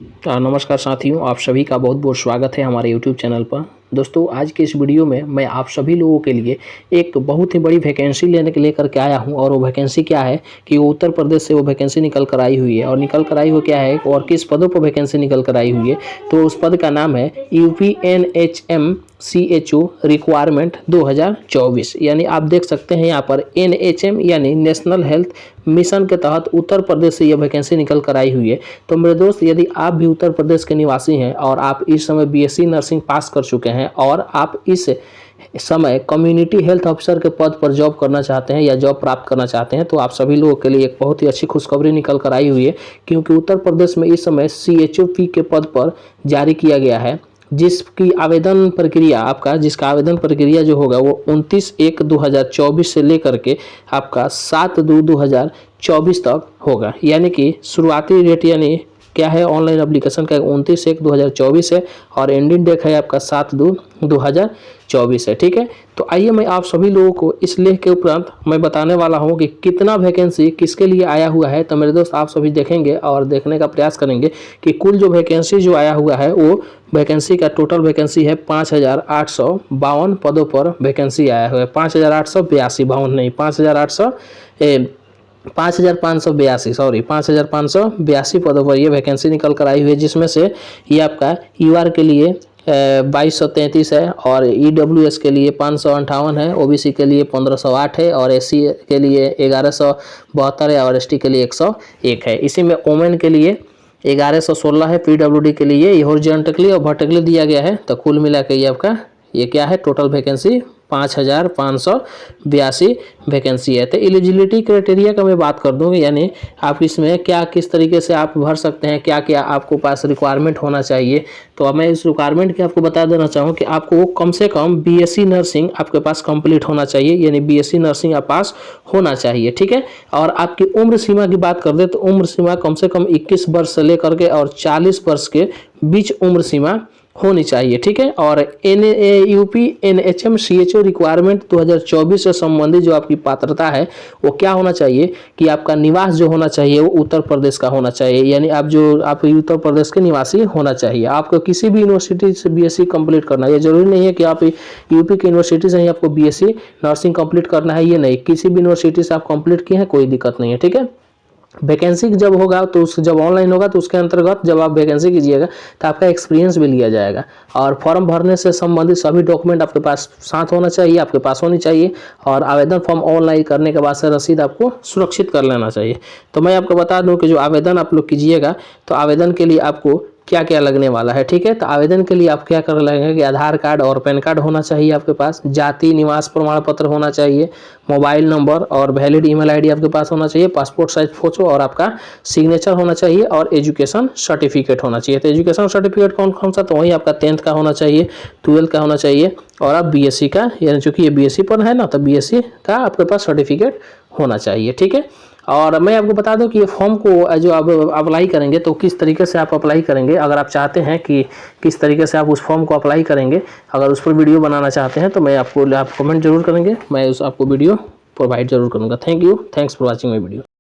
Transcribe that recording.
नमस्कार साथियों, आप सभी का बहुत बहुत स्वागत है हमारे YouTube चैनल पर। दोस्तों, आज के इस वीडियो में मैं आप सभी लोगों के लिए एक बहुत ही बड़ी वैकेंसी लेकर के आया हूं। और वो वैकेंसी क्या है कि वो उत्तर प्रदेश से वो वैकेंसी निकल कर आई हुई है। और निकल कर आई हुई क्या है और किस पदों पर वैकेंसी निकल कर आई हुई है, तो उस पद का नाम है UPNHM CHO रिक्वायरमेंट 2024। यानी आप देख सकते हैं यहाँ पर NHM यानी नेशनल हेल्थ मिशन के तहत उत्तर प्रदेश से यह वैकेंसी निकल कर आई हुई है। तो मेरे दोस्त, यदि आप भी उत्तर प्रदेश के निवासी हैं और आप इस समय BSc नर्सिंग पास कर चुके हैं और आप इस समय कम्युनिटी हेल्थ ऑफिसर के पद पर जॉब करना चाहते हैं या जॉब प्राप्त करना चाहते हैं, तो आप सभी लोगों के लिए एक बहुत ही अच्छी खुशखबरी निकल कर आई हुई है। क्योंकि उत्तर प्रदेश में इस समय CHOP के पद पर जारी किया गया है, जिसका आवेदन प्रक्रिया जो होगा वो 29/1/2024 से लेकर के आपका 7/2/2024 तक होगा। यानी कि शुरुआती डेट यानी क्या है ऑनलाइन एप्लीकेशन का 29/1/2024 है और एंडिंग डेट है आपका 7/2/2024 है। ठीक है, तो आइए मैं आप सभी लोगों को इस लेख के उपरांत मैं बताने वाला हूं कि कितना वैकेंसी किसके लिए आया हुआ है। तो मेरे दोस्त, आप सभी देखेंगे और देखने का प्रयास करेंगे कि कुल जो वैकेंसी जो आया हुआ है वो वैकेंसी का टोटल वैकेंसी है 5852 पदों पर वैकेंसी आया हुआ है। 5882 नहीं, 5582 पदों पर ये वैकेंसी निकल कर आई हुई है। जिसमें से ये आपका UR के लिए 2233 है और EWS के लिए 558 है, OBC के लिए 1508 है और SC के लिए 1172 है और ST के लिए 101 है। इसी में ओमेन के लिए 1116 है, PWD के लिए हॉरिजॉन्टली और वर्टिकली दिया गया है। तो कुल मिला के ये आपका ये क्या है टोटल वैकेंसी 5582 वैकेंसी है। तो एलिजिबिलिटी क्राइटेरिया का मैं बात कर दूँ, यानी आप इसमें क्या किस तरीके से आप भर सकते हैं, क्या क्या आपको पास रिक्वायरमेंट होना चाहिए। तो अब मैं इस रिक्वायरमेंट की आपको बता देना चाहूँ कि आपको कम से कम BSc नर्सिंग आपके पास कंप्लीट होना चाहिए, यानी BSc नर्सिंग आप पास होना चाहिए। ठीक है, और आपकी उम्र सीमा की बात कर दे तो उम्र सीमा कम से कम 21 वर्ष से लेकर के और 40 वर्ष के बीच उम्र सीमा होनी चाहिए। ठीक है, और UPNHM CHO रिक्वायरमेंट 2024 से संबंधित जो आपकी पात्रता है वो क्या होना चाहिए कि आपका निवास जो होना चाहिए वो उत्तर प्रदेश का होना चाहिए। यानी आप उत्तर प्रदेश के निवासी होना चाहिए। आपको किसी भी यूनिवर्सिटी से BSc कंप्लीट करना है, ये जरूरी नहीं है कि आप UP की यूनिवर्सिटी से ही आपको BSc नर्सिंग कंप्लीट करना है, ये नहीं, किसी भी यूनिवर्सिटी से आप कंप्लीट किए हैं कोई दिक्कत नहीं है। ठीक है, वैकेंसी जब होगा तो जब ऑनलाइन होगा तो उसके अंतर्गत जब आप वैकेंसी कीजिएगा तो आपका एक्सपीरियंस भी लिया जाएगा और फॉर्म भरने से संबंधित सभी डॉक्यूमेंट आपके पास साथ होना चाहिए, आपके पास होनी चाहिए। और आवेदन फॉर्म ऑनलाइन करने के बाद से रसीद आपको सुरक्षित कर लेना चाहिए। तो मैं आपको बता दूं कि जो आवेदन आप लोग कीजिएगा तो आवेदन के लिए आपको क्या क्या लगने वाला है। ठीक है, तो आवेदन के लिए आप क्या कर लगेगा कि आधार कार्ड और पैन कार्ड होना चाहिए आपके पास, जाति निवास प्रमाण पत्र होना चाहिए, मोबाइल नंबर और वैलिड ईमेल आईडी आपके पास होना चाहिए, पासपोर्ट साइज फोटो और आपका सिग्नेचर होना चाहिए और एजुकेशन सर्टिफिकेट होना चाहिए। तो एजुकेशन सर्टिफिकेट कौन कौन सा, तो वही आपका 10th का होना चाहिए, 12th का होना चाहिए और आप BSc का, यानी चूंकि ये BSc पर है ना, तो BSc का आपके पास सर्टिफिकेट होना चाहिए। ठीक है, और मैं आपको बता दूं कि ये फॉर्म को जो आप अप्लाई करेंगे तो किस तरीके से आप अप्लाई करेंगे। अगर आप चाहते हैं कि किस तरीके से आप उस फॉर्म को अप्लाई करेंगे, अगर उस पर वीडियो बनाना चाहते हैं तो मैं आप कमेंट जरूर करेंगे, मैं आपको वीडियो प्रोवाइड जरूर करूँगा। Thank you, thanks for watching my video.